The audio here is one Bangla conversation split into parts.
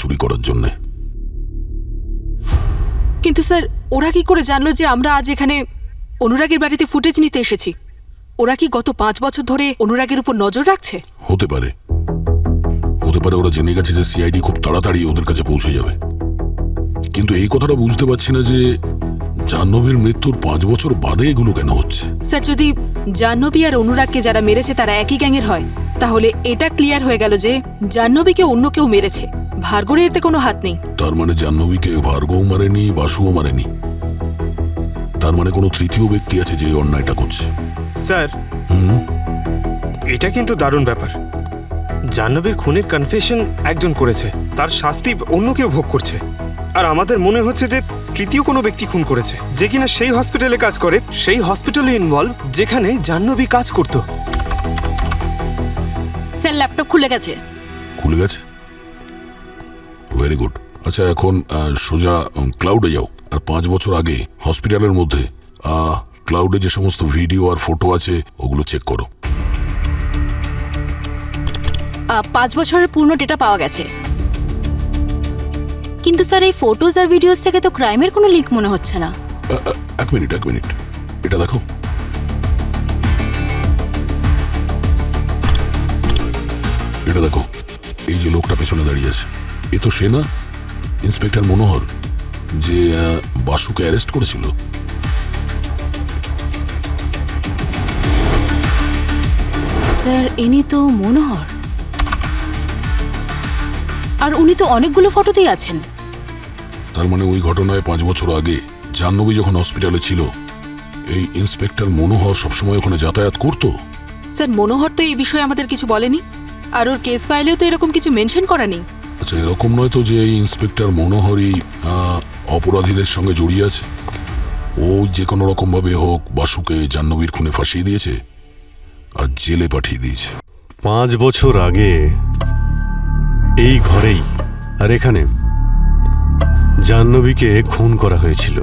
চুরি করার জন্য। কিন্তু স্যার, ওরা কি করে জানলো যে আমরা আজ এখানে অনুরাগের বাড়িতে ফুটেজ নিতে এসেছি? ওরা কি গত 5 বছর ধরে অনুরাগের উপর নজর রাখছে? হতে পারে, হতে পারে ওরা জেনে গেছে যে সিআইডি খুব তাড়াতাড়ি ওদের কাছে পৌঁছে যাবে। কিন্তু এই কথাটা বুঝতে পারছি না যে জাহ্নবীর মৃত্যুর 5 বছর বাদে এগুলো কেন হচ্ছে। স্যার, যদি জাহ্নবী আর অনুরাগকে যারা মেরেছে তারা একই গ্যাংয়ের হয়, তাহলে এটা ক্লিয়ার হয়ে গেল যে জাহ্নবীকে অন্য কেউ মেরেছে, ভার্গবের এতে কোনো হাত নেই। তার মানে জাহ্নবীকে ভার্গব মারেনি, বাসুও মারেনি। তার মানে কোনো তৃতীয় ব্যক্তি আছে যে এই অন্যায়টা করছে। স্যার, এটা কিন্তু দারুণ ব্যাপার। জাহ্নবীর খুনের কনফেশন একজন করেছে, তার শাস্তি অন্য কেউ ভোগ করছে। আর আমাদের মনে হচ্ছে যে তৃতীয় কোনো ব্যক্তি খুন করেছে, যে কিনা সেই হসপিটালে কাজ করে, সেই হসপিটালে ইনভলভ যেখানে জাহ্নবী কাজ করত। স্যার, ল্যাপটপ খুলে গেছে। খুলে গেছে? Very good. আচ্ছা, এখন সোজা ক্লাউডে যাও, আর 5 বছর আগে হসপিটালের মধ্যে ক্লাউডে যে সমস্ত ভিডিও আর ফটো আছে ওগুলো চেক করো। 5 বছরের পূর্ণ ডেটা পাওয়া গেছে। কিন্তু স্যার, এই ফটোজ আর ভিডিওস থেকে তো ক্রাইমের কোনো লিঙ্ক মনে হচ্ছে না। এক মিনিট, এটা দেখো। এটা দেখো, এই যে লোকটা পেছনে দাঁড়িয়ে আছে, এ তো সে না, ইন্সপেক্টর মনোহর, যে বাসুকে অ্যারেস্ট করেছিল। স্যার, ইনি তো মনোহর, আর উনি তো অনেকগুলো ফটোতেই আছেন। তার মানে ওই ঘটনায় 5 বছর আগে জাহ্নবী যখন হসপিটালে ছিল, এই ইন্সপেক্টর মনোহর সবসময় ওখানে যাতায়াত করতো। স্যার, মনোহর তো এই বিষয়ে আমাদের কিছু বলেনি, আর ওর কেস ফাইলেও তো এরকম কিছু মেনশন করা নেই। আচ্ছা, এরকম নয় তো যে এই ইন্সপেক্টর মনোহরই অপরাধীদের সঙ্গে জড়িয়ে আছে? ও যে কোনো রকম ভাবে হোক বাসুকে জাহ্নবীর খুনে ফাঁসিয়ে দিয়েছে আর জেলে পাঠিয়ে দিয়েছে। 5 বছর আগে এই ঘরেই আর এখানে জাহ্নবীকে খুন করা হয়েছিল।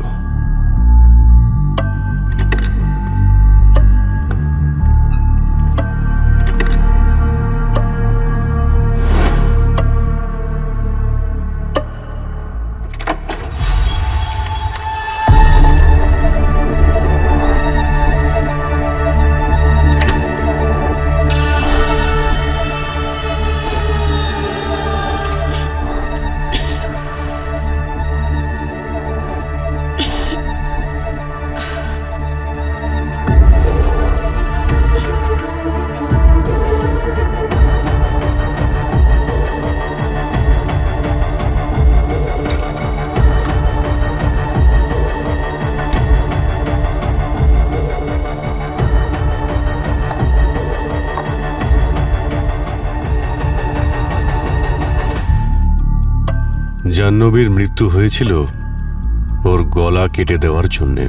জাহ্নবীর মৃত্যু হয়েছিল ওর গলা কেটে দেওয়ার জন্যে।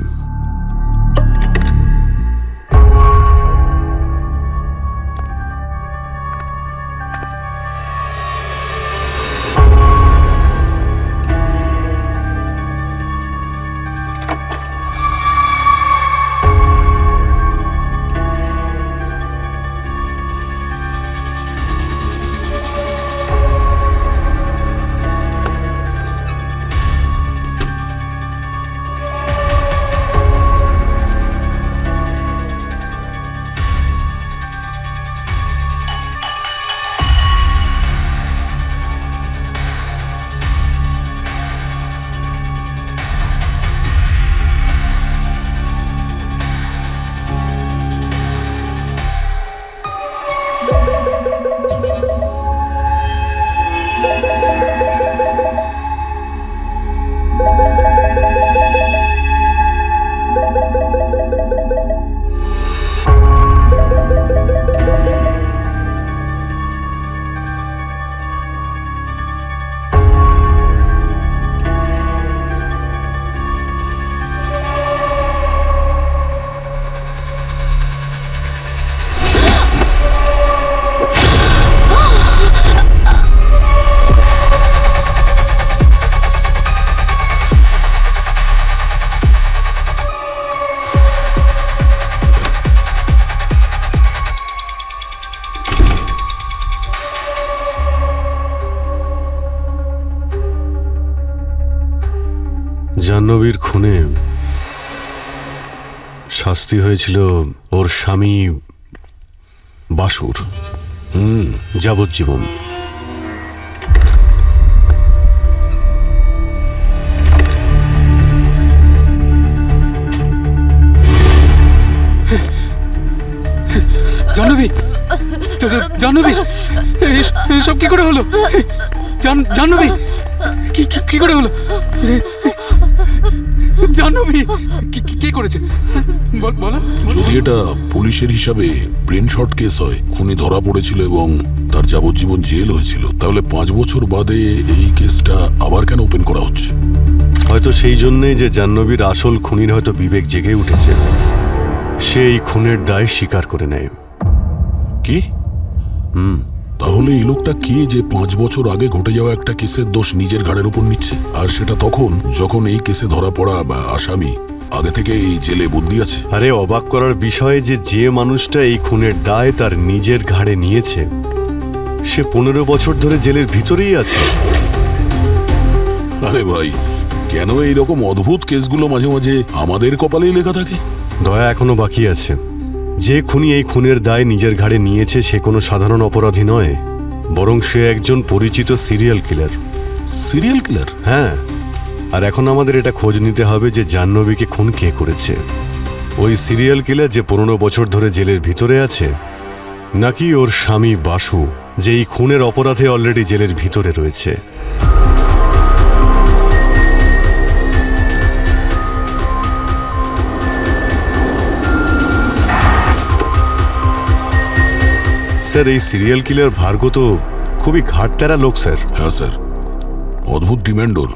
জাহ্নবীর খুনে শাস্তি হয়েছিল ওর স্বামী বাসুর যাবজ্জীবন। জাহ্নবী, জাহ্নবী, সব কি করে হলো? জাহ্নবী, কি করে হলো? জাহ্নবী কি করেছে বলো। যদি এটা পুলিশের হিসাবে ব্রেন শর্ট কেস হয়, খুনি ধরা পড়েছিল এবং তার যাবজ্জীবন জেল হয়েছিল, তাহলে 5 বছর বাদে এই কেসটা আবার কেন ওপেন করা হচ্ছে? হয়তো সেই জন্যই যে জাহ্নবীর আসল খুনির হয়তো বিবেক জেগে উঠেছে, সে এই খুনের দায় স্বীকার করে নেয়। কি? তাহলে এই লোকটা কে যে 5 বছর আগে ঘটে যাওয়া একটা কেসের দোষ নিজের ঘাড়ের উপর নিচ্ছে, আর সেটা তখন যখন এই কেসে ধরা পড়া বা আসামি আগে থেকে এই জেলে বন্দি আছে? আরে অবাক করার বিষয় যে মানুষটা এই খুনের দায় তার নিজের ঘাড়ে নিয়েছে, সে 15 বছর ধরে জেলের ভিতরেই আছে। আরে ভাই, কেন এইরকম অদ্ভুত কেসগুলো মাঝে মাঝে আমাদের কপালেই লেখা থাকে? দয়া এখনো বাকি আছে। যে খুনি এই খুনের দায় নিজের ঘাড়ে নিয়েছে সে কোনো সাধারণ অপরাধী নয়, বরং সে একজন পরিচিত সিরিয়াল কিলার। Serial killer? হ্যাঁ, আর এখন আমাদের এটা খোঁজ নিতে হবে যে জাহ্নবীকে খুন কে করেছে। ওই সিরিয়াল কিলার যে 15 বছর ধরে জেলের ভিতরে আছে, নাকি ওর স্বামী বাসু যে এই খুনের অপরাধে অলরেডি জেলের ভিতরে রয়েছে। স্যার, এই সিরিয়াল কিলার ভার্গব তো খুবই ঘাটতেরা লোক স্যার। হ্যাঁ স্যার, অদ্ভুত ডিমান্ডর।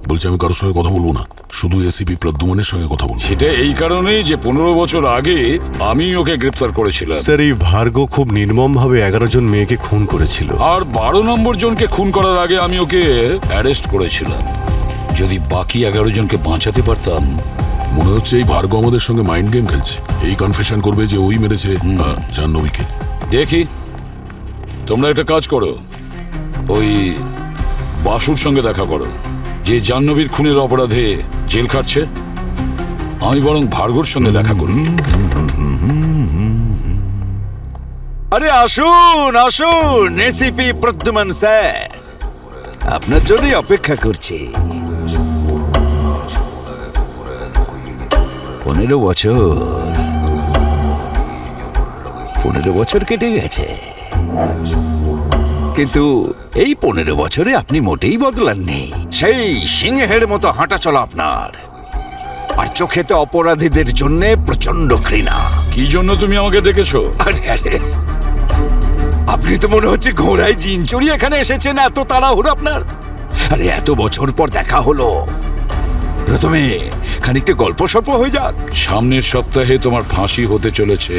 বলছে আমি কারোর সঙ্গে কথা বলবো না, শুধু এসিপি প্রদ্যুমনের সঙ্গে কথা বলবো। সেটা এই কারণেই যে 15 বছর আগে আমি ওকে গ্রেপ্তার করেছিলাম। স্যার, এই ভার্গব খুব নির্মমভাবে 11 জন মেয়েকে খুন করেছিল, আর 12 নম্বর জনকে খুন করার আগে আমি ওকে অ্যারেস্ট করেছিলাম। যদি বাকি 11 জনকে বাঁচাতে পারতাম। মনে হচ্ছে এই ভার্গব আমাদের সঙ্গে মাইন্ড গেম খেলছে। এই কনফেশন করবে যে ওই মেরেছে জাহ্নবীকে। দেখি, তোমরা একটা কাজ করো, ওই বাসুর সঙ্গে দেখা করো যে জাহ্নবীর খুনের অপরাধে জেল খাটছে। আমি বরং ভার্গবর সঙ্গে দেখা করি। আরে আসুন আসুন, এসিপি প্রদ্যুমন স্যার, আপনার জন্যই অপেক্ষা করছি। 15 বছর কেটে গেছে, কিন্তু এই 15 বছরে আপনি মোটেই বদলাননি। সেই সিংহের মতো হাঁটা চলা আপনার, আর চোখেতে অপরাধীদের জন্য প্রচন্ড ঘৃণা। কি জন্য তুমি আমাকে ডেকেছো? আরে আরে, আপনি তো মনে হচ্ছে ঘোড়ায় জিন চড়িয়ে এখানে এসেছেন, এত তাড়াহুড়ো আপনার। আরে এত বছর পর দেখা হলো, প্রথমে খানিকটা গল্প সল্প হয়ে যাক। সামনের সপ্তাহে তোমার ফাঁসি হতে চলেছে।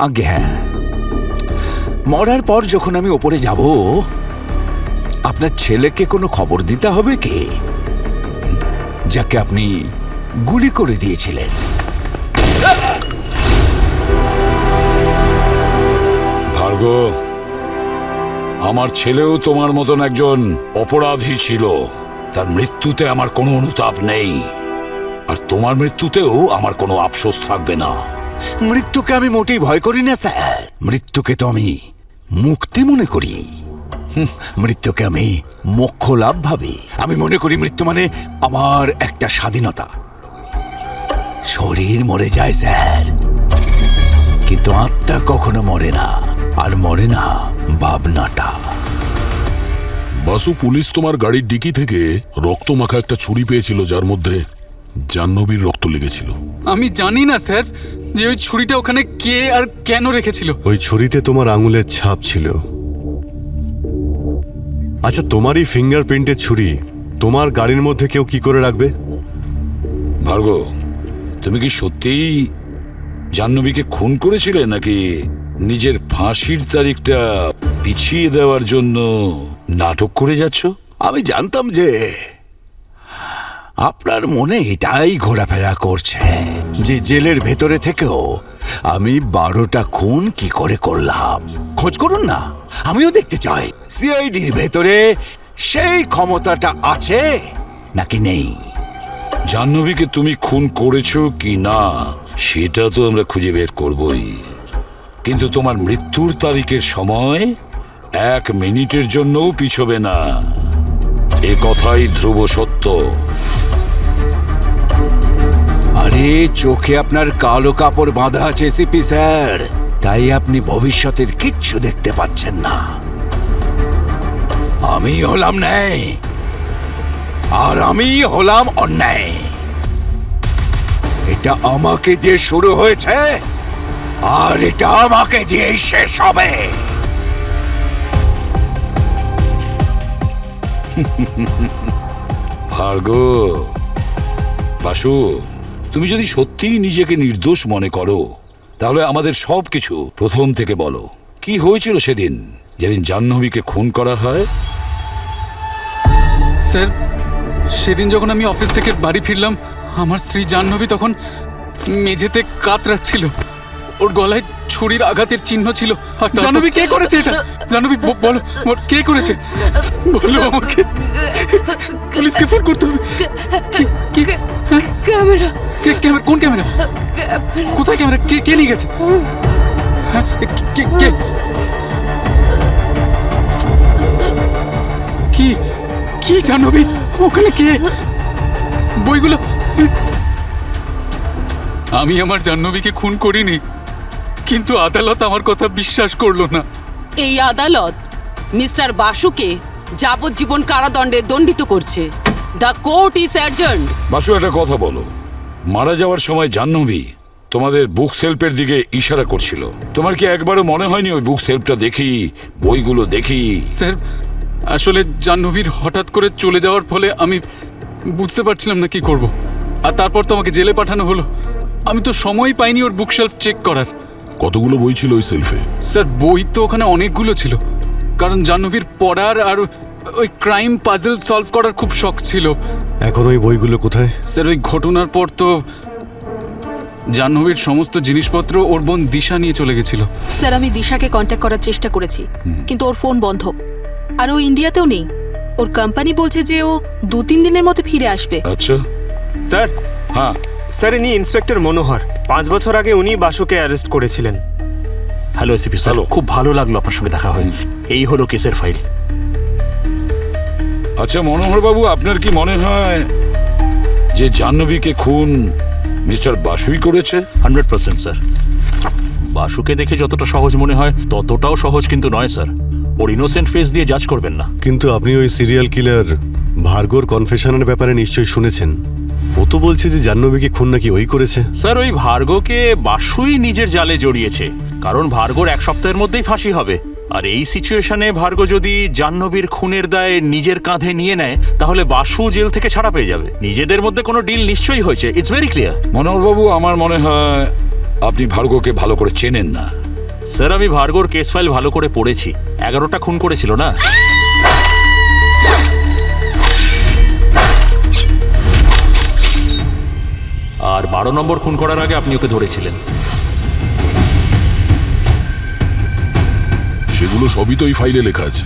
আজ্ঞে হ্যাঁ, মরার পর যখন আমি ওপরে যাব, আপনার ছেলেকে কোনো খবর দিতে হবে কি, যাকে আপনি গুলি করে দিয়েছিলেন? ভার্গব, আমার ছেলেও তোমার মতন একজন অপরাধী ছিল। তার মৃত্যুতে আমার কোনো অনুতাপ নেই, আর তোমার মৃত্যুতেও আমার কোনো আফসোস থাকবে না। মৃত্যুকে আমি মোটেই ভয় করি না স্যার, মৃত্যুকে তো আমি মুক্তি মনে করি। মৃত্যুকে আমি মোক্ষ লাভ ভাবি। আমি মনে করি মৃত্যু মানে আমার একটা স্বাধীনতা। শরীর মরে যায় স্যার, কিন্তু আত্মা কখনো মরে না, আর মরে না ভাবনাটা। বাসু, পুলিশ তোমার গাড়ির ডিকি থেকে রক্ত মাখা একটা ছুরি পেয়েছিল, যার মধ্যে জাহ্নবীর রক্ত লেগেছিল। আমি জানি না স্যার যে ওই ছুরিটা ওখানে কে আর কেন রেখেছিল। ওই ছুরিতে তোমার আঙুলের ছাপ ছিল। আচ্ছা, তোমারই ফিঙ্গারপ্রিন্টের ছুরি তোমার গাড়ির মধ্যে কেউ কি করে রাখবে? ভার্গব, তুমি কি সত্যিই জাহ্নবীকে খুন করেছিলে, নাকি নিজের ফাঁসির তারিখটা পিছিয়ে দেওয়ার জন্য নাটক করে যাচ্ছ? আমি জানতাম যে আপনার মনে এটাই ঘোরাফেরা করছে, যে জেলের ভেতরে থেকেও আমি 12টা খুন কি করে করলাম। খোঁজ করুন না, আমিও দেখতে চাই সিআইডির ভেতরে সেই ক্ষমতাটা আছে নাকি নেই? জাহ্নবীকে তুমি খুন করেছো কি না সেটা তো আমরা খুঁজে বের করবই, কিন্তু তোমার মৃত্যুর তারিখের সময় 1 মিনিটের জন্যও পিছবে না। এ কথাই ধ্রুব সত্য। আরে চোখে আপনার কালো কাপড় বাঁধা আছে সিপি স্যার, তাই আপনি ভবিষ্যতের কিচ্ছু দেখতে পাচ্ছেন না। আমি হলাম ন্যায় আর আমি হলাম অন্যায়। এটা আমাকে দিয়ে শুরু হয়েছে আর এটা আমাকে দিয়েই শেষ হবে। ভার্গো, বাসু, তুমি যদি সত্যিই নিজেকে নির্দোষ মনে করো তাহলে আমাদের সবকিছু প্রথম থেকে বলো। কি হয়েছিল সেদিন যেদিন জাহ্নবীকে খুন করা হয়? স্যার, সেদিন যখন আমি অফিস থেকে বাড়ি ফিরলাম, আমার স্ত্রী জাহ্নবী তখন মেঝেতে কাতরাচ্ছিল। ওর গলায় ছুরির আঘাতের চিহ্ন ছিল। জাহ্নবী, কে করেছে এটা? জাহ্নবী, বলো কে করেছে, বলো আমাকে। পুলিশকে ফোন করতে হবে। ক্যামেরা, কোন ক্যামেরা? কোথায় ক্যামেরা? কে নিয়ে গেছে? হ্যাঁ, কে? কি জাহ্নবী, ওখানে কে? বইগুলো। আমি আমার জাহ্নবীকে খুন করিনি, কিন্তু আদালত আমার কথা বিশ্বাস করলো না। এই আদালত মিস্টার বাসুকে যাবজ্জীবন কারাদণ্ডে দণ্ডিত করছে। The court is adjourned. Basu, একটা কথা বলো, মারা যাওয়ার সময় জাহ্নবী তোমাদের বুক সেলফের দিকে ইশারা করছিল। তোমার কি একবারও মনে হয়নি ওই বুক সেলফটা দেখি, বইগুলো দেখি? স্যার, আসলে জাহ্নবীর হঠাৎ করে চলে যাওয়ার ফলে আমি বুঝতে পারছিলাম না কি করব। আর তারপর তো আমাকে জেলে পাঠানো হলো। আমি তো সময় পাইনি ওর বুকশেলফ চেক করার। কতগুলো বই ছিল ওই সেলফে? স্যার, বই তো ওখানে অনেকগুলো ছিল, কারণ জাহ্নবীর পড়ার আর ওই ক্রাইম পাজল সলভ করার খুব শখ ছিল। এখন ওই বইগুলো কোথায়? স্যার, ওই ঘটনার পর তো জাহ্নবীর সমস্ত জিনিসপত্র ওর বোন দিশা নিয়ে চলে গেছিল। স্যার, আমি দিশাকে কন্ট্যাক্ট করার চেষ্টা করেছি, কিন্তু ওর ফোন বন্ধ। আর ও ইন্ডিয়াতেও নেই। ওর কোম্পানি বলছে যে ও 2-3 দিনের মধ্যে ফিরে আসবে। আচ্ছা, স্যার, হ্যাঁ। স্যার, ইনি ইন্সপেক্টর মনোহর। 5 বছর আগে উনি বাসুকে অ্যারেস্ট করেছিলেন। হ্যালো এসিপি স্যার, খুব ভালো লাগলো আপনার সঙ্গে দেখা হয়। এই হলো কেসের ফাইল। আচ্ছা মনোহর বাবু, আপনার কি মনে হয় যে জাহ্নবীকে খুন মিস্টার বাসুই করেছে? 100% স্যার। বাসুকে দেখে যতটা সহজ মনে হয় ততটাও সহজ কিন্তু নয় স্যার। ওর ইনোসেন্ট ফেস দিয়ে জাজ করবেন না। কিন্তু আপনি ওই সিরিয়াল কিলার ভার্গোর কনফেশনের ব্যাপারে নিশ্চয়ই শুনেছেন। ও তো বলছে যে জাহ্নবীকে খুন নাকি ওই করেছে। স্যার, ওই ভার্গোকে বাসুই নিজের জালে জড়িয়েছে, কারণ ভার্গোর 1 সপ্তাহের মধ্যেই ফাঁসি হবে। আর এই সিচুয়েশনে ভার্গো যদি জাহ্নবীর খুনের দায় নিজের কাঁধে নিয়ে নেয় তাহলে বাসু জেল থেকে ছাড়া পেয়ে যাবে। নিজেদের মধ্যে কোনো ডিল নিশ্চয়ই হয়েছে। It's very clear. মনোহর বাবু, আমার মনে হয় আপনি ভার্গোকে ভালো করে চেনেন না। স্যার, আমি ভার্গোর কেস ফাইল ভালো করে পড়েছি। 11টা খুন করেছিল না? আর 12 নম্বর খুন করার আগে আপনি ওকে ধরেছিলেন। সেগুলো সবই তো এই ফাইলে লেখা আছে,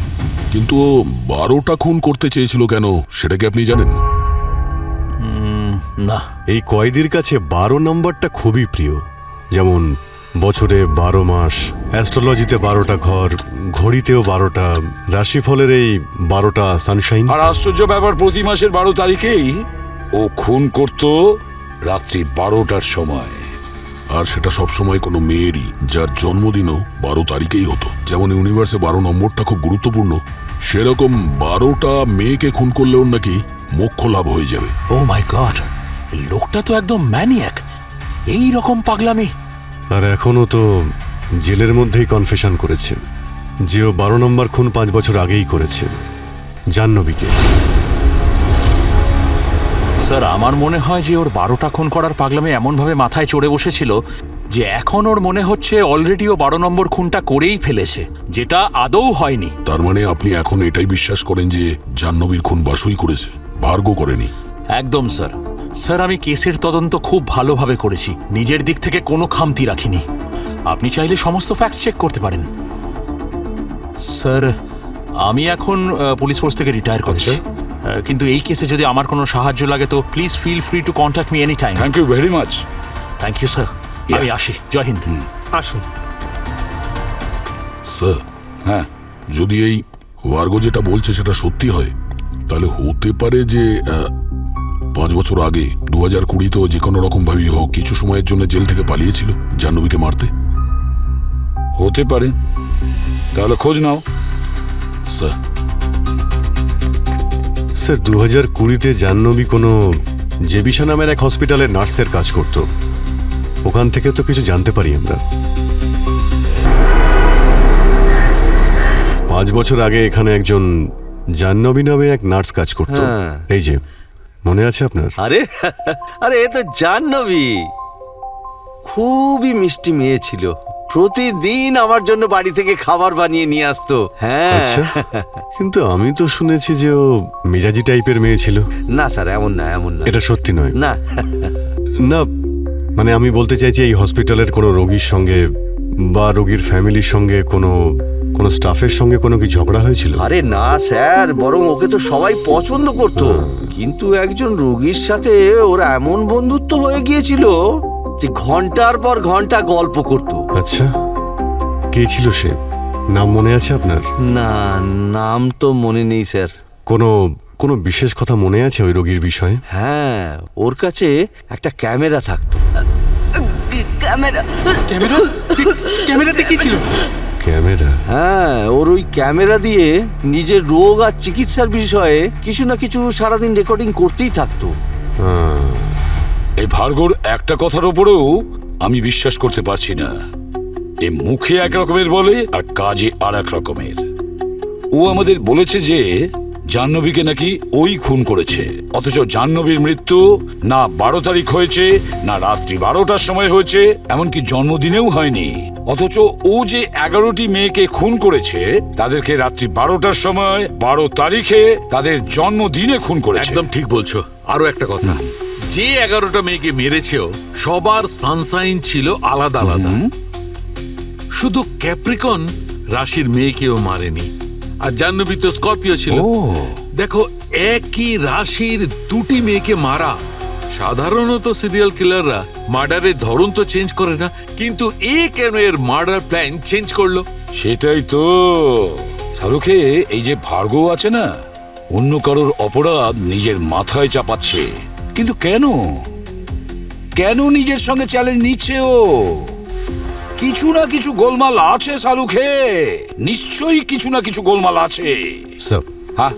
কিন্তু ও 12টা খুন করতে চেয়েছিল কেন সেটা কি আপনি জানেন? না। এই কয়েদির কাছে 12 নম্বরটা খুবই প্রিয়। যেমন বছরে 12 মাস, অ্যাস্ট্রোলজিতে 12টা ঘর, ঘড়িতেও 12টা, রাশিফলের এই 12টা সানশাইন। আর আশ্চর্য ব্যাপার, প্রতি মাসের 12 তারিখেই ও খুন করত রাত্রি 12টার সময়। আর সেটা সবসময় কোনো মেয়েরই যার জন্মদিনও 12 তারিখেই হতো। যেমন ইউনিভার্সে 12 নম্বরটা খুব গুরুত্বপূর্ণ, সেরকম 12টা মেয়েকে খুন করলেও নাকি মোক্ষ লাভ হয়ে যাবে। ও মাই গড, লোকটা তো একদম ম্যানিয়াক। এই রকম পাগলামি। আর এখনও তো জেলের মধ্যেই কনফেশন করেছে যে ও 12 নম্বর খুন 5 বছর আগেই করেছে, জাহ্নবীকে। স্যার, আমার মনে হয় যে ওর 12টা খুন করার পাগলামি এমনভাবে মাথায় চড়ে বসেছিল যে এখন ওর মনে হচ্ছে অলরেডি ও 12 নম্বর খুনটা করেই ফেলেছে, যেটা আদৌ হয়নি। তার মানে আপনি এখন এটাই বিশ্বাস করেন যে জাহ্নবীর খুন বাসুই করেছে, ভার্গো করেনি? একদম স্যার। স্যার, আমি কেসের তদন্ত খুব ভালোভাবে করেছি, নিজের দিক থেকে কোনো খামতি রাখিনি। আপনি চাইলে সমস্ত ফ্যাক্টস চেক করতে পারেন। স্যার, আমি এখন পুলিশ ফোর্স থেকে রিটায়ার করেছি। কিন্তু এই কেসে যদি আমার কোনো সাহায্য লাগে তো please feel free to contact me any time. Thank you very much. Thank you sir, আমি আসি, জয় হিন্দ। আসুন। স্যার, হ্যাঁ, যদি এই ভার্গো যেটা বলছে সেটা সত্যি হয়, তাহলে হতে পারে যে 5 বছর আগে 2020-তেও যে কোনো রকম ভাবেই হোক কিছু সময়ের জন্য জেল থেকে পালিয়েছিল জাহ্নবীকে মারতে। হতে পারে, তাহলে খোঁজ নাও। স্যার, স্যার 2020-তে জাহ্নবী কোনো জেবিশা নামের এক হসপিটালে নার্সের কাজ করত। ওখান থেকে তো কিছু জানতে পারি আমরা। 5 বছর আগে এখানে একজন জাহ্নবী নামে এক নার্স কাজ করত। হ্যাঁ। এই যে, মনে আছে আপনার? আরে আরে এ তো জাহ্নবী, খুবই মিষ্টি মেয়ে ছিল। প্রতিদিন আমার জন্য বাড়ি থেকে খাবার বানিয়ে নিয়ে আসতো। হ্যাঁ। আচ্ছা, কিন্তু আমি তো শুনেছি যে ও মেজাজি টাইপের মেয়ে ছিল। না স্যার, এমন না, এমন না। এটা সত্যি নয়? না না, মানে আমি বলতে চাইছি এই হসপিটালের কোনো রোগীর সঙ্গে বা রোগীর ফ্যামিলির সঙ্গে কোনো স্টাফের সঙ্গে কোনো কি ঝগড়া হয়েছিল? আরে না স্যার, বরং ওকে তো সবাই পছন্দ করত। কিন্তু একজন রোগীর সাথে ওর এমন বন্ধুত্ব হয়ে গিয়েছিল যে ঘন্টার পর ঘন্টা গল্প করত। আচ্ছা, কে ছিল সে? নাম মনে আছে আপনার? না, নাম তো মনে নেই স্যার। কোনো বিশেষ কথা মনে আছে ওই রোগীর বিষয়ে? হ্যাঁ, ওর কাছে একটা ক্যামেরা থাকতো। ক্যামেরা? ক্যামেরাতে কি ছিল? ক্যামেরা? হ্যাঁ, ওর ওই ক্যামেরা দিয়ে নিজের রোগ আর চিকিৎসার বিষয়ে কিছু না কিছু সারাদিন রেকর্ডিং করতেই থাকতো। এই ভার্গোর একটা কথার ওপরেও আমি বিশ্বাস করতে পারছি না। এ মুখে এক রকমের বলে আর কাজে আর এক রকমের। ও আমাদের বলেছে যে জাহ্নবীকে নাকি ওই খুন করেছে, অথচ জাহ্নবীর মৃত্যু না 12 তারিখ হয়েছে, না রাত্রি 12টার সময় হয়েছে, এমনকি জন্মদিনেও হয়নি। অথচ ও যে 11টি মেয়েকে খুন করেছে তাদেরকে রাত্রি 12টার সময় 12 তারিখে তাদের জন্মদিনে খুন করেছে। একদম ঠিক বলছো। আরো একটা কথা, যে 11টা মেয়েকে মেরেছে সবার সানসাইন ছিল আলাদা আলাদা। শুধু ক্যাপ্রিকন রাশির মেয়েকেও মারেনি, আর জাহ্নবী তো স্করপিও ছিল। দেখো, একই রাশির 2টি মেয়েকে মারা, সাধারণত সিরিয়াল কিলাররা মার্ডারের ধরন তো চেঞ্জ করে না, কিন্তু এ কেন এর মার্ডার প্ল্যান চেঞ্জ করলো? সেটাই তো শাহরুখে, এই যে ভার্গো আছে না, অন্য কারোর অপরাধ নিজের মাথায় চাপাচ্ছে। কিন্তু কেন কেন নিজের সঙ্গে চ্যালেঞ্জ নিচ্ছে ও? কিছু না কিছু গোলমাল আছে শাহরুখে, নিশ্চয়ই কিছু না কিছু গোলমাল আছে। স্যার, হ্যাঁ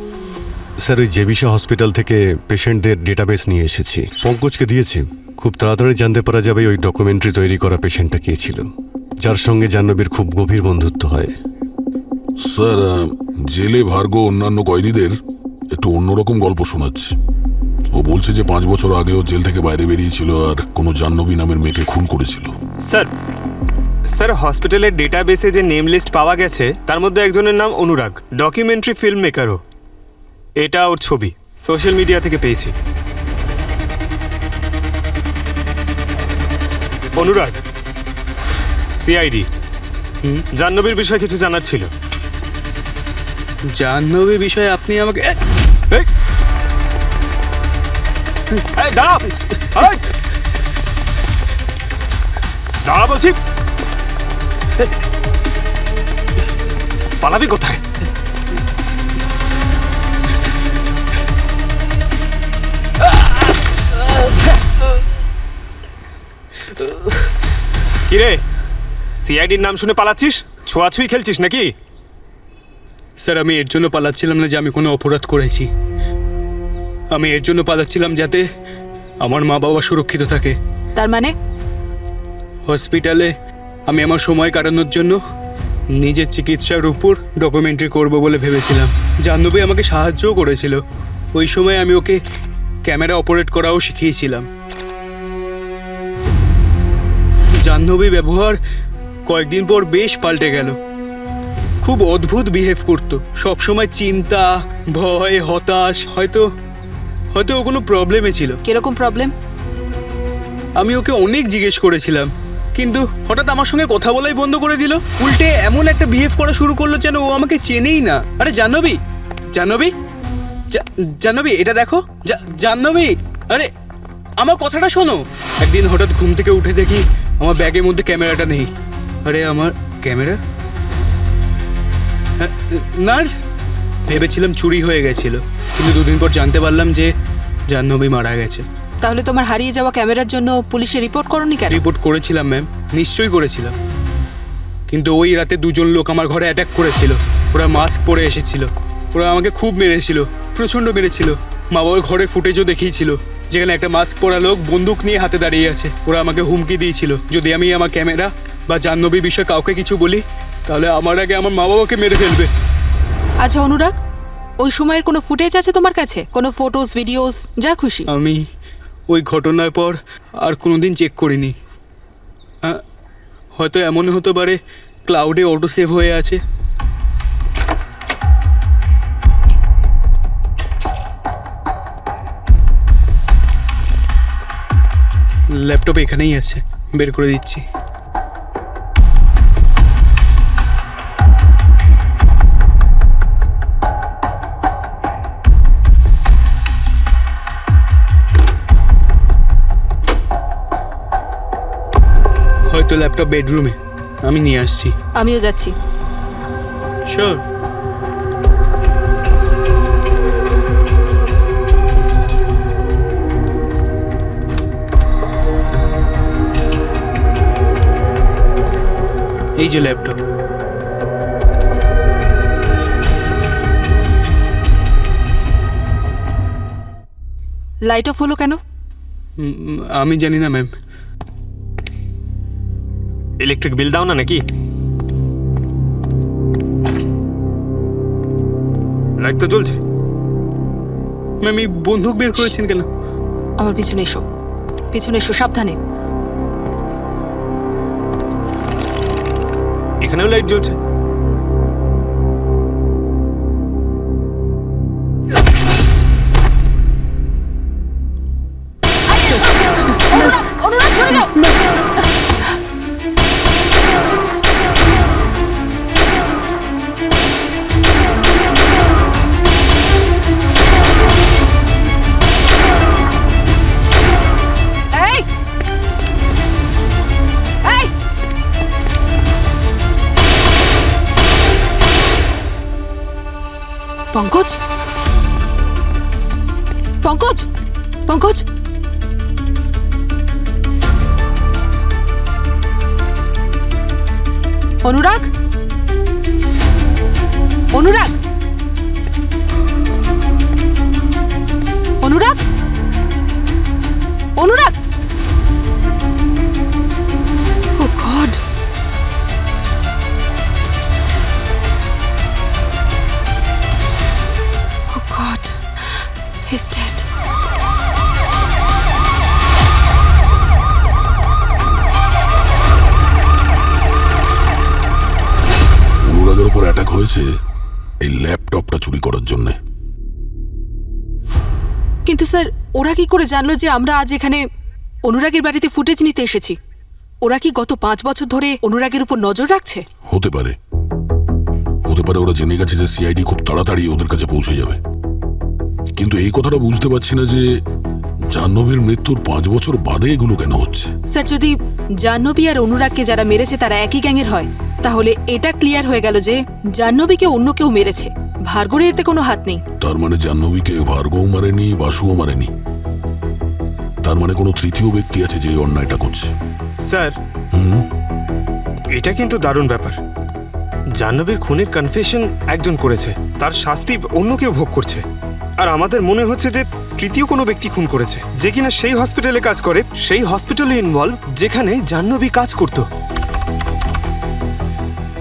স্যার, ওই জেবিশা হসপিটাল থেকে পেশেন্টদের ডেটাবেস নিয়ে এসেছি, পঙ্কজকে দিয়েছি। খুব তাড়াতাড়ি জানতে পারা যাবে ওই ডকুমেন্টারি তৈরি করা পেশেন্টটা কে ছিল, যার সঙ্গে জাহ্নবীর খুব গভীর বন্ধুত্ব হয়। স্যার, জেলে ভার্গো অন্যান্য কয়েদিদের একটু অন্যরকম গল্প শোনাচ্ছে। ও বলছে যে 5 বছর আগেও জেল থেকে বাইরে বেরিয়েছিল আর কোনো জাহ্নবী নামের মেয়েকে খুন করেছিল। স্যার হসপিটালের ডেটাবেসে যে নেম লিস্ট পাওয়া গেছে তার মধ্যে একজনের নাম অনুরাগ, ডকুমেন্টারি ফিল্ম মেকারও। এটা ওর ছবি, সোশ্যাল মিডিয়া থেকে পেয়েছি। অনুরাগ, সিআইডি। জাহ্নবীর বিষয়ে কিছু জানার ছিল। জাহ্নবী বিষয়ে আপনি আমাকে দাঁড়া বলছি, পালাবি কোথায়? কিরে, সিআইডির নাম শুনে পালাচ্ছিস? ছোঁয়াছুঁই খেলছিস নাকি? স্যার, আমি এর জন্য পালাচ্ছিলাম না যে আমি কোনো অপরাধ করেছি। আমি এর জন্য পালাচ্ছিলাম যাতে আমার মা বাবা সুরক্ষিত থাকে। তার মানে? হসপিটালে আমি আমার সময় কাটানোর জন্য নিজের চিকিৎসার উপর ডকুমেন্টারি করব বলে ভেবেছিলাম। জাহ্নবী আমাকে সাহায্যও করেছিল। ওই সময় আমি ওকে ক্যামেরা অপারেট করাও শিখিয়েছিলাম। জাহ্নবী ব্যবহার কয়েকদিন পর বেশ পাল্টে গেল। খুব অদ্ভুত বিহেভ করতো, সবসময় চিন্তা, ভয়, হতাশ। হয়তো ও কোনো প্রবলেমে ছিল। কিরকম প্রবলেম? আমি ওকে অনেক জিজ্ঞেস করেছিলাম, কিন্তু হঠাৎ আমার সঙ্গে কথা বলাই বন্ধ করে দিল। উল্টে এমন একটা বিহেভ করা শুরু করলো যেন ও আমাকে চেনেই না। আরে জাহ্নবী, জাহ্নবী এটা দেখো, জাহ্নবী, আরে আমার কথাটা শোনো। একদিন হঠাৎ ঘুম থেকে উঠে দেখি আমার ব্যাগের মধ্যে ক্যামেরাটা নেই। আরে আমার ক্যামেরা, নার্স, ভেবেছিলাম চুরি হয়ে গেছিল, কিন্তু দুদিন পর জানতে পারলাম যে জাহ্নবী মারা গেছে। তাহলে তোমার হারিয়ে যাওয়া ক্যামেরার জন্য পুলিশে রিপোর্ট করোনি কেন? রিপোর্ট করেছিলাম ম্যাম, নিশ্চয়ই করেছিলাম, কিন্তু ওই রাতে দুজন লোক আমার ঘরে অ্যাটাক করেছিল। ওরা মাস্ক পরে এসেছিল, ওরা আমাকে খুব মেরেছিল, প্রচণ্ড মেরেছিল। মা বাবার ঘরের ফুটেজও দেখিয়েছিল, যেখানে একটা মাস্ক পরা লোক বন্দুক নিয়ে হাতে দাঁড়িয়ে আছে। ওরা আমাকে হুমকি দিয়েছিল, যদি আমি আমার ক্যামেরা বা জাহ্নবীর বিষয়ে কাউকে কিছু বলি, তাহলে আমার আগে আমার মা বাবাকে মেরে ফেলবে। আচ্ছা অনুরাগ, ওই সময়ের কোনো ফুটেজ আছে তোমার কাছে? কোনো ফটোস, ভিডিওস, যা খুশি? আমি ওই ঘটনার পর আর কোনোদিন চেক করিনি। হয়তো এমন হতে পারে ক্লাউডে অটো সেভ হয়ে আছে। ল্যাপটপ এখানেই আছে, বের করে দিচ্ছি। হয়তো ল্যাপটপ বেডরুমে, আমি নিয়ে আসছি। আমিও যাচ্ছি। শিওর। এই যে ল্যাপটপ। লাইট অফ হলো কেন? আমি জানি না ম্যাম। ইলেকট্রিক বিল দাও না নাকি? লাইট তো জ্বলছে। ম্যাম এই বন্দুক বের করেছেন কেন? আমার পিছনে এসো, পিছনে এসো, সাবধানে। এখানেও লাইট জ্বলছে। অনুরাগ সরে যাও। এই এই পঙ্কজ, পঙ্কজ, পঙ্কজ, অনুরাগ, অনুরাগ, অনুরাগ, অনুরাগ। Oh God! Oh God! He's dead. অনুরাগের উপর অ্যাটাক হয়েছে এই ল্যাপটপটা চুরি করার জন্যে। কিন্তু স্যার, ওরা কি করে জানলো যে আমরা আজ এখানে অনুরাগের বাড়িতে ফুটেজ নিতে এসেছি? ওরা কি গত 5 বছর ধরে অনুরাগের উপর নজর রাখছে? হতে পারে, হতে পারে ওরা জেনে গেছে যে সিআইডি খুব তাড়াতাড়ি ওদের কাছে পৌঁছে যাবে। কিন্তু এই কথাটা বুঝতে পারছি না যে জাহ্নবীর মৃত্যুর 5 বছর বাদে এগুলো কেন হচ্ছে। স্যার, যদি জাহ্নবী আর অনুরাগকে যারা মেরেছে তারা একই গ্যাংয়ের হয়, তাহলে এটা ক্লিয়ার হয়ে গেল যে জাহ্নবীকে অন্য কেউ মেরেছে। ভার্গবের এতে কোনো হাত নেই। তার মানে জাহ্নবীকে ভার্গব মারেনি, বাসুও মারেনি। তার মানে কোনো তৃতীয় ব্যক্তি আছে যে এই অন্যায়টা করছে। স্যার, এটা কিন্তু দারুণ ব্যাপার। জাহ্নবীর খুনের কনফেশন একজন করেছে, তার শাস্তি অন্য কেউ ভোগ করছে। আর আমাদের মনে হচ্ছে যে তৃতীয় কোনো ব্যক্তি খুন করেছে, যে কিনা সেই হসপিটালে কাজ করে, সেই হসপিটালে ইনভলভ যেখানে জাহ্নবী কাজ করত।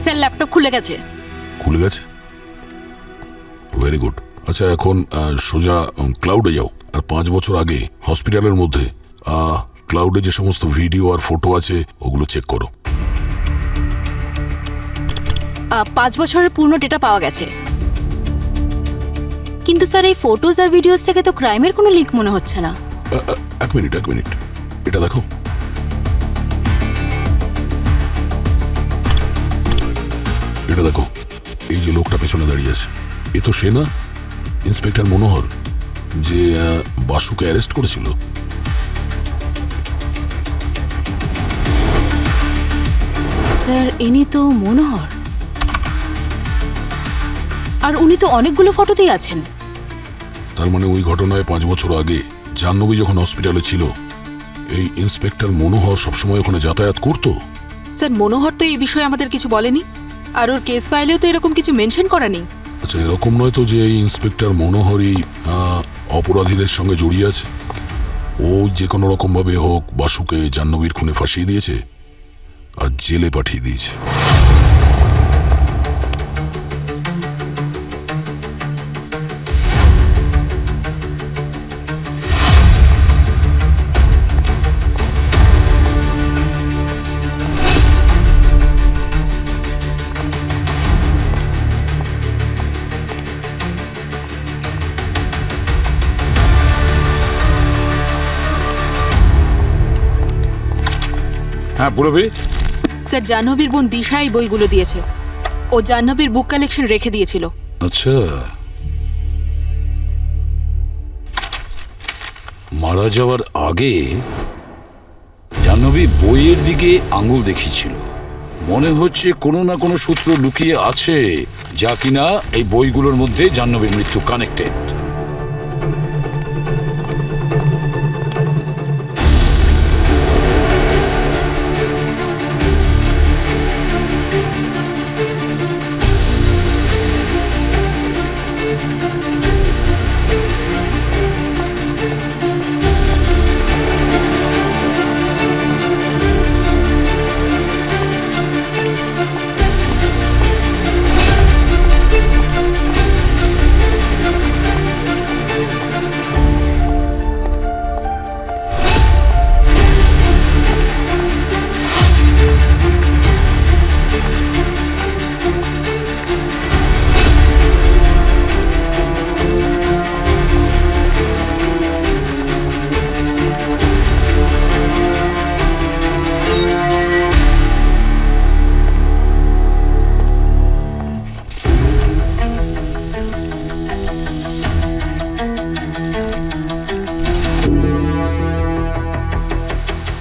স্যার ল্যাপটপ খুলে গেছে। খুলে গেছে? Very good. আচ্ছা, এখন সোজা ক্লাউডে যাও, আর 5 বছর আগে হসপিটালের মধ্যে ক্লাউডে যে সমস্ত ভিডিও আর ফটো আছে ওগুলো চেক করো। 5 বছরের পূর্ণ ডেটা পাওয়া গেছে, কিন্তু স্যার এই ফটোজ আর ভিডিওস থেকে তো ক্রাইমের কোনো লিঙ্ক মনে হচ্ছে না। এক মিনিট, এটা দেখো। এটা দেখো, এই যে লোকটা পেছনে দাঁড়িয়ে আছে, এ তো সে না? এ ইন্সপেক্টর মনোহর যে বাসুকে অ্যারেস্ট করেছিল? স্যার ইনি তো মনোহর, আর উনি তো অনেকগুলো ফটোতেই আছেন। তার মানে ওই ঘটনায় 5 বছর আগে জাহ্নবী যখন হসপিটালে ছিল, এই ইন্সপেক্টর মনোহর সবসময় ওখানে যাতায়াত করতো? স্যার মনোহর তো এই বিষয়ে আমাদের কিছু বলেনি, আর ওর কেস ফাইলেও তো এরকম কিছু মেনশন করা নেই। আচ্ছা, এরকম নয় তো যে এই ইন্সপেক্টর মনোহরই অপরাধীদের সঙ্গে জড়িয়ে আছে? ও যে কোনো রকম ভাবে হোক বাসুকে জাহ্নবীর খুনে ফাঁসিয়ে দিয়েছে আর জেলে পাঠিয়ে দিয়েছে। হ্যাঁ পুরবি, স্যার জাহ্নবীর বোন দিশা এই বইগুলো দিয়েছে। ও জাহ্নবীর বুক কালেকশন রেখে দিয়েছিল। আচ্ছা, মারা যাওয়ার আগে জাহ্নবী বইয়ের দিকে আঙুল দেখিয়েছিল। মনে হচ্ছে কোনো না কোনো সূত্র লুকিয়ে আছে যা কিনা এই বইগুলোর মধ্যে জাহ্নবীর মৃত্যু কানেক্টেড।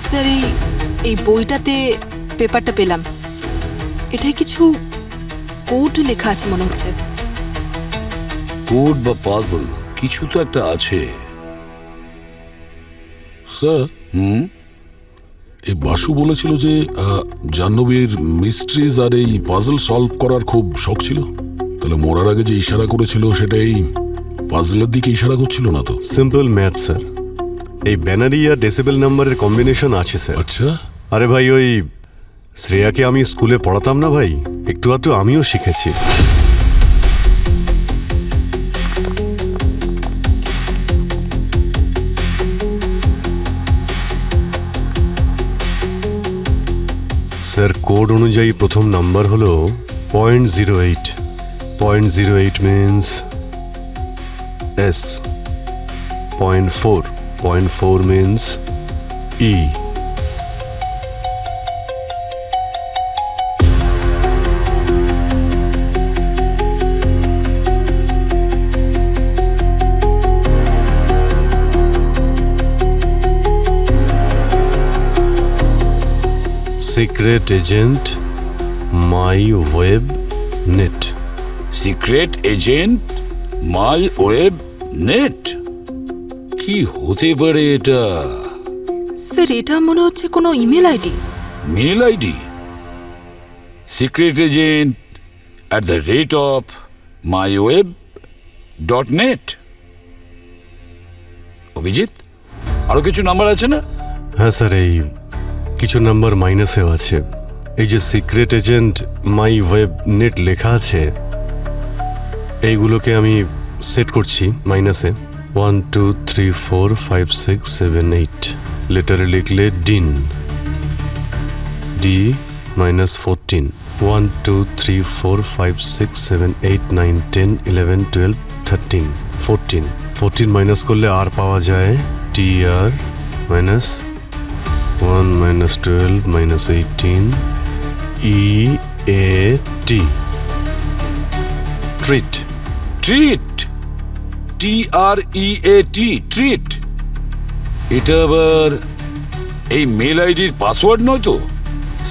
স্যার এই বইটাতে পেপারটা পেলাম, এটাই কিছু কোড লেখা আছে মনে হচ্ছে। কোড বা পাজল কিছু তো একটা আছে। স্যার, এই বাসু বলেছিল যে জাহ্নবীর মিস্ট্রিজ আর এই পাজল সলভ করার খুব শখ ছিল। তাহলে মরার আগে যে ইশারা করেছিল সেটা এই পাজলের দিকে ইশারা করছিল না তো? Simple math sir. এই ব্যানারি আর ডেসিবেল নাম্বারের কম্বিনেশন আছে স্যার। আচ্ছা, আরে ভাই, ওই শ্রেয়াকে আমি স্কুলে পড়াতাম না ভাই, একটু আধটু আমিও শিখেছি। স্যার কোড অনুযায়ী প্রথম নাম্বার হলো 0.08। 0.08 means S. 0.4 0.4 means E. Secret agent, my web net. Secret agent my web net? কি হতে পারে এটা? স্যার এটা মনে হচ্ছে কোনো email ID. Mail ID? Secret agent @myWeb.net। Abhijit, আরো কিছু নাম্বার আছে না? হ্যাঁ স্যার, এই কিছু নাম্বার মাইনাসেও আছে। এই যে secret agent my web net লেখা আছে, এইগুলোকে আমি সেট করছি মাইনাসে। 1 2 3 4 5 6 7 8 লেটারে লিখলে ডিন, ডি -14। 1 2 3 4 5 6 7 8 9 10 11 12 13 14। 14 মাইনাস করলে আর পাওয়া যায় টি আর মাইনাস 1 -12 -18 ই এ টি, ট্রিট। ট্রিট? TREAT, treat. এটা আবার এই মেল আইডির পাসওয়ার্ড নয় তো?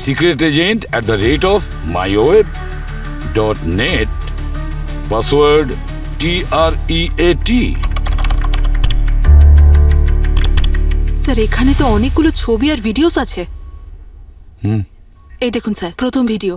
secretagent@myoweb.net, password TREAT। স্যার এখানে তো অনেকগুলো ছবি আর ভিডিওস আছে। এই দেখুন স্যার, প্রথম ভিডিও।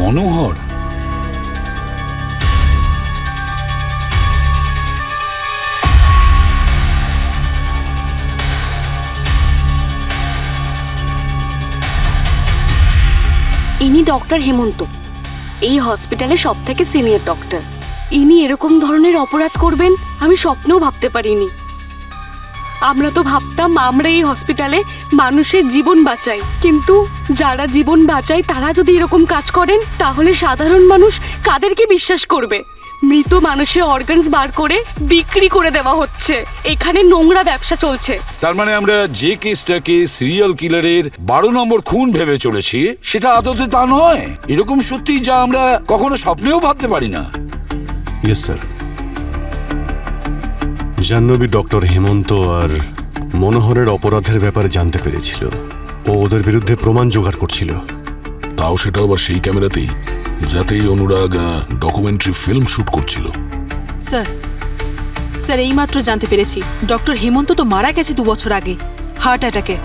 মনোহর, ইনি ডক্টর হেমন্ত, এই হসপিটালে সব থেকে সিনিয়র ডক্টর। ইনি এরকম ধরনের অপরাধ করবেন আমি স্বপ্নেও ভাবতে পারিনি। আমরা তো ভাবতাম আমরা এই হসপিটালে মানুষের জীবন বাঁচাই, কিন্তু যারা জীবন বাঁচায় তারা যদি এরকম কাজ করেন তাহলে সাধারণ মানুষ কাদেরকে বিশ্বাস করবে? মৃত মানুষের অর্গানস বার করে বিক্রি করে দেওয়া হচ্ছে। এখানে নোংরা ব্যবসা চলছে। তার মানে আমরা যে কেসটাকে সিরিয়াল কিলারের 12 নম্বর খুন ভেবে চলেছি সেটা আদতে তা নয়। এরকম সত্যি যা আমরা কখনো স্বপ্নেও ভাবতে পারি না। Yes sir. Jahnavi doctor Hemant আর মনোহরের অপরাধের ব্যাপারে জানতে পেরেছিল। ও ওদের বিরুদ্ধে প্রমাণ জোগাড় করছিল। তাও সেটা আবার সেই ক্যামেরাতেই যাতেই অনুরাগ ডকুমেন্টারি ফিল্ম শুট করছিল। স্যার স্যার এইমাত্র জানতে পেরেছি ডক্টর হেমন্ত তো মারা গেছে 2 বছর আগে, হার্ট অ্যাটাকে।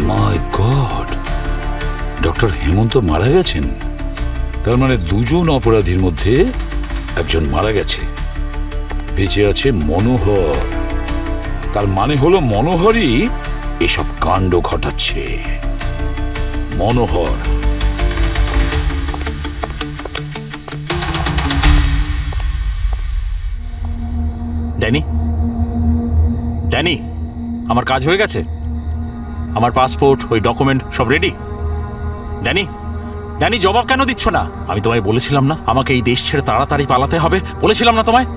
মাই গড, ডক্টর হেমন্ত মারা গেছেন? তার মানে 2 জন অপরাধীর মধ্যে একজন মারা গেছে, বেঁচে আছে মনোহর। তার মানে হলো মনোহরই এসব কাণ্ড ঘটাচ্ছে। মনোহর। ড্যানি, ড্যানি, আমার কাজ হয়ে গেছে? আমার পাসপোর্ট, ওই ডকুমেন্ট সব রেডি? ড্যানি, ড্যানি জবাব কেন দিচ্ছ না? আমি তোমায় বলেছিলাম না আমাকে এই দেশ ছেড়ে তাড়াতাড়ি পালাতে হবে? বলেছিলাম না তোমায়?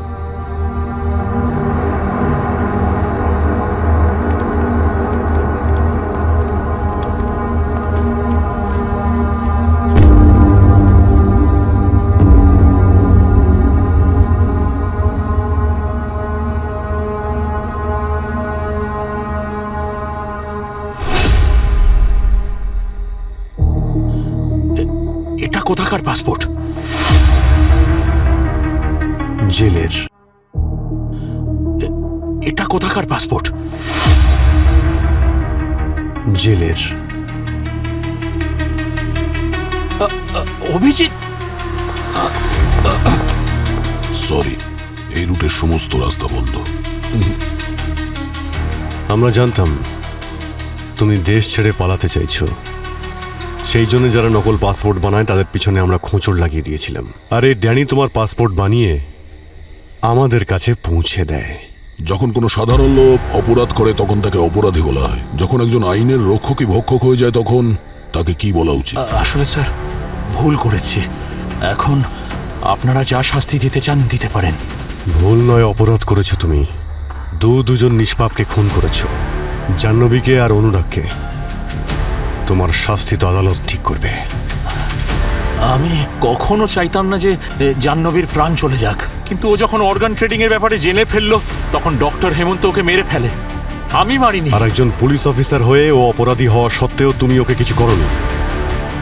এটা কোথাকার পাসপোর্ট? জেলের। এটা কোথাকার পাসপোর্ট? জেলের। অভিজিৎ, সরি, এই রুটের সমস্ত রাস্তা বন্ধ। আমরা জানতাম তুমি দেশ ছেড়ে পালাতে চাইছো, সেই জন্য যারা নকল পাসপোর্ট বানায় তাদের পিছনে আমরা খোঁচড় লাগিয়ে দিয়েছিলাম। আর এই ড্যানি তোমার পাসপোর্ট বানিয়ে আমাদের কাছে পৌঁছে দেয়। যখন কোনো সাধারণ লোক অপরাধ করে তখন তাকে অপরাধী বলা হয়, যখন একজন আইনের রক্ষকই ভক্ষক হয়ে যায় তখন তাকে কি বলা উচিত? আসলে স্যার ভুল করেছি। এখন আপনারা যা শাস্তি দিতে চান দিতে পারেন। ভুল নয়, অপরাধ করেছো তুমি। দুজন নিষ্পাপকে খুন করেছো, জাহ্নবীকে আর অনুরাগকে। তোমার শাস্তি তো আদালত ঠিক করবে। আমি কখনো চাইতাম না যে জাহ্নবীর প্রাণ চলে যাক, কিন্তু ও যখন অর্গান ট্রেডিং এর ব্যাপারে জেনে ফেললো তখন ডক্টর হেমন্ত ওকে মেরে ফেলে। আমি মারিনি। আর একজন পুলিশ অফিসার হয়ে ও অপরাধী হওয়া সত্ত্বেও তুমি ওকে কিছু করোনি।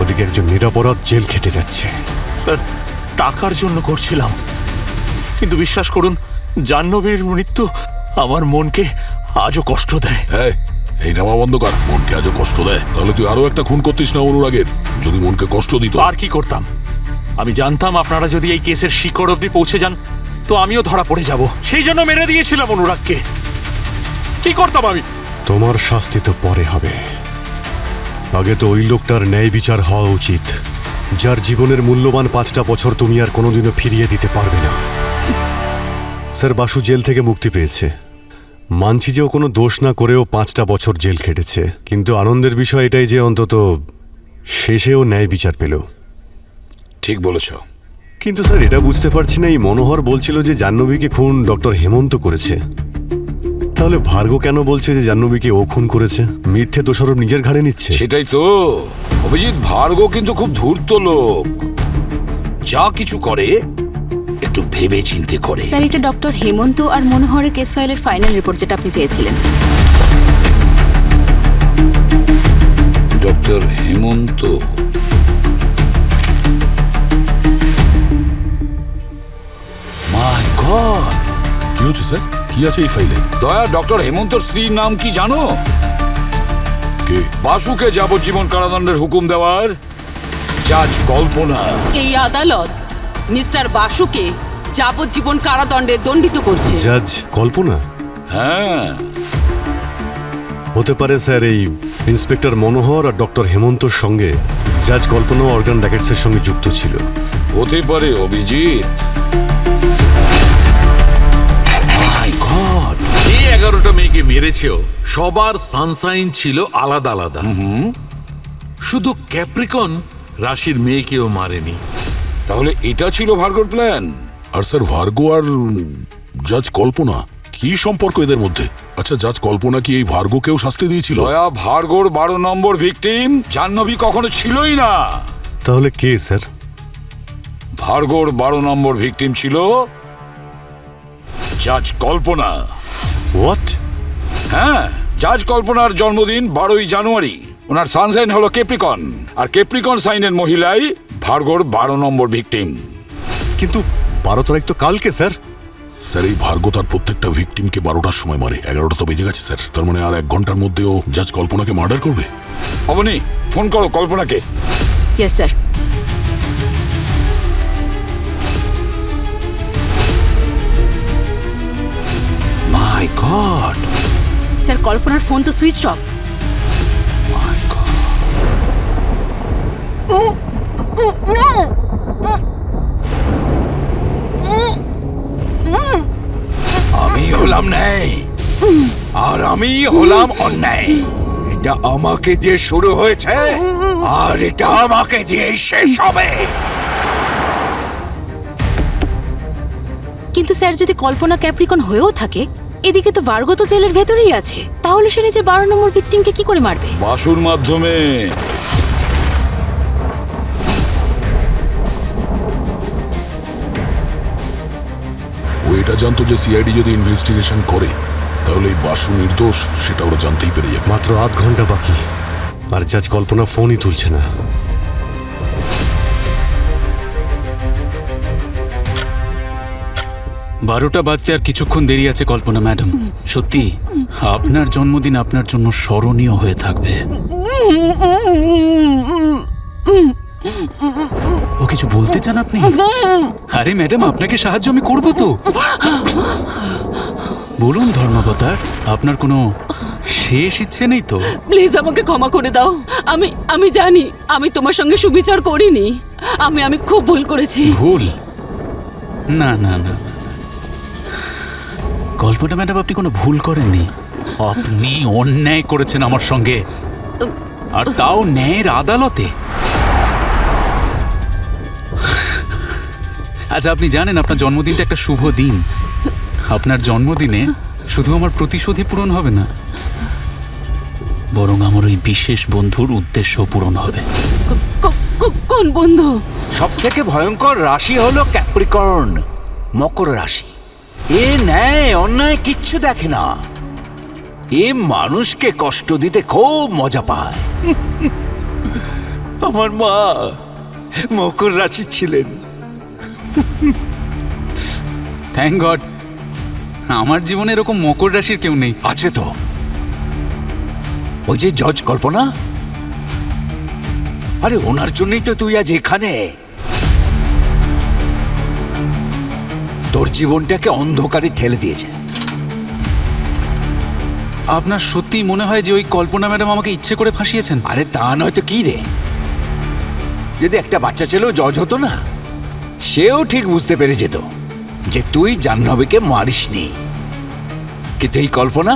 ওদিকে একজন নিরপরাধ জেল খেটে যাচ্ছে। স্যার টাকার জন্য করছিলাম, কিন্তু বিশ্বাস করুন জাহ্নবীর মৃত্যু আমার মনকে আজও কষ্ট দেয়। এই নামা বন্ধ কর। মনকে আজও কষ্ট দেয়? তাহলে তুই আরো একটা খুন করতিস না অনুরাগের? যদি মনকে কষ্ট দিত আর কি করতাম? আমি জানতাম আপনারা যদি এই কেসের শিকড় অবধি পৌঁছে যান তো আমিও ধরা পড়ে যাব, সেই জন্য মেরে দিয়েছিলাম অনুরাগকে। কি করতাম আমি? তোমার শাস্তি তো পরে হবে, আগে তো ওই লোকটার ন্যায় বিচার হওয়া উচিত। যার জীবনের মূল্যবান 5টা বছর তুমি আর কোনোদিনও ফিরিয়ে দিতে পারবে না। স্যার, বাসু জেল থেকে মুক্তি পেয়েছে। মানছি যে ও কোনো দোষ না করেও 5টা বছর জেল খেটেছে, কিন্তু আনন্দের বিষয় এটাই যে অন্তত শেষেও ন্যায় বিচার পেল। ঠিক বলেছ। কিন্তু স্যার, এটা বুঝতে পারছি না, এই মনোহর বলছিল যে জাহ্নবীকে খুন ডক্টর হেমন্ত করেছে। তাহলে ভার্গব কেন বলছে যে জাহ্নবীকে ও খুন করেছে? মিথ্যে দোষারোপ নিজের ঘাড়ে নিচ্ছে। সেটাই তো অভিজিৎ, ভার্গব কিন্তু খুব ধূর্ত লোক, যা কিছু করে একটু ভেবে চিন্তে করে। স্যার, এটা ডক্টর হেমন্ত আর মনোহরের কেস ফাইলের ফাইনাল রিপোর্ট, যেটা আপনি চেয়েছিলেন। ডক্টর হেমন্ত, মাই গড, কি হচ্ছে স্যার? কি আছে এই ফাইলে? দয়া, ডক্টর হেমন্তর স্ত্রীর নাম কি জানো? কে? বাসুকে যাবজ্জীবন কারাদণ্ডের হুকুম দেওয়ার জাজ কল্পনা। এই আদালত মিস্টার বাসুকে যাবজ্জীবন কারাদণ্ডে দণ্ডিত করছে। জাজ কল্পনা? হ্যাঁ, হতে পারে স্যার এই ইন্সপেক্টর মনোহর আর ডক্টর হেমন্তর সঙ্গে জাজ কল্পনা অর্গান র্যাকেটসের সঙ্গে যুক্ত ছিল। হতে পারে অভিজিৎ। মাই গড, যে 11টা মেয়েকে মেরেছেও সবার সানসাইন ছিল আলাদা আলাদা। শুধু ক্যাপ্রিকন রাশির মেয়েকেও মারেনি। তাহলে এটা ছিল ভার্গব প্ল্যান। আর স্যার, ভার্গব আর জাজ কল্পনা কি সম্পর্ক এদের মধ্যে? আচ্ছা, জাজ কল্পনা কি এই ভার্গবকেও শাস্তি দিয়েছিল? দয়া, ভার্গবর 12 নম্বর ভিকটিম জাহ্নবী কখনো ছিলই না। তাহলে কে স্যার? ভার্গবর 12 নম্বর ভিকটিম ছিল জাজ কল্পনা। হোয়াট? হ্যাঁ, জাজ কল্পনার জন্মদিন 12ই জানুয়ারি। ওনার সানসাইন হলো ক্যাপ্রিকন, আর ক্যাপ্রিকন সাইনের মহিলাই ভার্গবর 12 নম্বর ভিকটিম। কিন্তু 12 তারিখ তো কালকে স্যার। স্যার, এই ভার্গব তার প্রত্যেকটা ভিকটিমকে 12টার সময় মারে। 11টা তো বেজে গেছে স্যার। তার মানে আর 1 ঘন্টার মধ্যেও জাজ কল্পনাকে মার্ডার করবে। অবনী, ফোন করো কল্পনাকে। Yes sir. My god, sir, কল্পনার ফোন তো সুইচ অফ। আমি হলাম ন্যায় আর আমি হলাম অন্যায়। এটা আমাকে দিয়ে শুরু হয়েছে আর এটা আমাকে দিয়েই শেষ হবে। কিন্তু স্যার, যদি কল্পনা ক্যাপ্রিকন হয়েও থাকে, এদিকে তো ভার্গব তো জেলের ভেতরেই আছে, তাহলে সে নিজের 12 নম্বর ভিকটিমকে কি করে মারবে? বাসুর মাধ্যমে। ও এটা জানতো যে সিআইডি যদি ইনভেস্টিগেশন করে তাহলে এই বাসু নির্দোষ, সেটা ওরা জানতেই পেরে যাবে। মাত্র 8 ঘন্টা বাকি, আর জাজ কল্পনা ফোনই তুলছে না। বারোটা বাজতে আর কিছুক্ষণ দেরি আছে কল্পনা ম্যাডাম। সত্যি আপনার জন্মদিন আপনার জন্য স্মরণীয় হয়ে থাকবে। ও কিছু বলতে চান আপনি? আরে ম্যাডাম, আপনাকে সাহায্য আমি করব তো। বলুন ধর্মাবতার, আপনার কোনো শেষ ইচ্ছে নেই তো? প্লিজ আমাকে ক্ষমা করে দাও। আমি জানি আমি তোমার সঙ্গে সুবিচার করিনি। আমি খুব ভুল করেছি। ভুল? না না না, কল্পনা ম্যাডাম, আপনি কোনো ভুল করেননি। আপনি অন্যায় করেছেন আমার সঙ্গে, আর তাও ন্যায়ের আদালতে। আচ্ছা, আপনি জানেন আপনার জন্মদিনটা একটা শুভ দিন। আপনার জন্মদিনে শুধু আমার প্রতিশোধই পূরণ হবে না, বরং আমার ওই বিশেষ বন্ধুর উদ্দেশ্য পূরণ হবে। কোন বন্ধু? সব থেকে ভয়ঙ্কর রাশি হলো ক্যাপ্রিকর্ন, মকর রাশি। এ ন্যায় অন্যায় কিচ্ছু দেখে না। এ মানুষকে কষ্ট দিতে খুব মজা পায়। আমার মা মকর রাশি ছিলেন। থ্যাংক গড, আমার জীবনে এরকম মকর রাশির কেউ নেই। আছে তো, ওই যে জজ কল্পনা। আরে ওনার জন্যই তো তুই আজ এখানে। তোর জীবনটাকে অন্ধকারে ঠেলে দিয়েছে। আপনার সত্যি মনে হয় যে ওই কল্পনা ম্যাডাম আমাকে ইচ্ছে করে ফাঁসিয়েছেন? আরে তা নয় তো কি রে, যদি একটা বাচ্চা ছেলেও জজ হতো না, সেও ঠিক বুঝতে পেরে যেত যে তুই জাহ্নবীকে মারিসনি। কিন্তু এই কল্পনা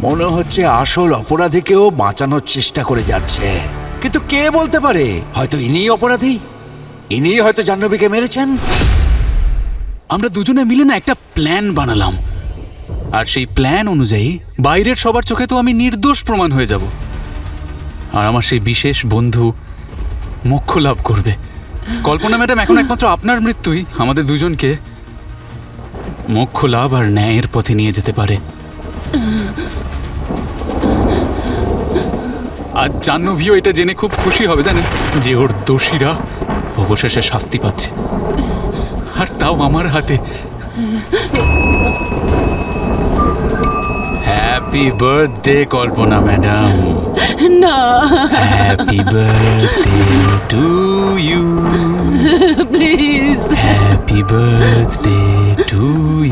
মনে হচ্ছে আসল অপরাধীকেও বাঁচানোর চেষ্টা করে যাচ্ছে। কিন্তু কে বলতে পারে, হয়তো ইনিই অপরাধী, ইনিই হয়তো জাহ্নবীকে মেরেছেন। আমরা দুজনে মিলে না একটা প্ল্যান বানালাম, আর সেই প্ল্যান অনুযায়ী বাইরের সবার চোখে তো আমি নির্দোষ প্রমাণ হয়ে যাব, আর আমার সেই বিশেষ বন্ধু মোক্ষ লাভ করবে। কল্পনা ম্যাডাম, এখন একমাত্র আপনার মৃত্যুই আমাদের দুজনকে মোক্ষ লাভ আর ন্যায়ের পথে নিয়ে যেতে পারে। আর জাহ্নবীও এটা জেনে খুব খুশি হবে, জানেন, যে ওর দোষীরা অবশেষে শাস্তি পাচ্ছে, আর তাও আমার হাতে। Happy birthday Kalpana madam. না, happy birthday to you, please. Happy birthday to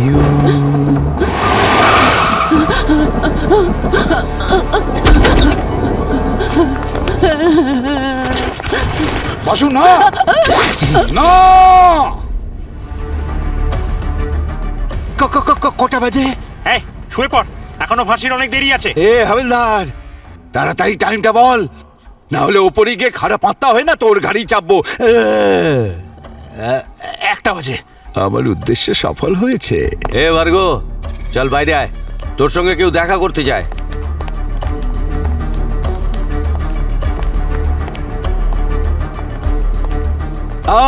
you. Basu না, না। কটা বাজে? এই শুয়ে পড়, এখনো ফাঁসির অনেক দেরি আছে। এ হাবিলদার, তাড়াতাড়ি টাইমটা বল, না হলে ওপরে গিয়ে খারাপ পাত্তা হয় না তোর গাড়ি চাপবো। 1টা বাজে। আমার উদ্দেশ্য সফল হয়েছে। এ ভার্গ, চল বাইরে আয়, তোর সঙ্গে কেউ দেখা করতে যায়।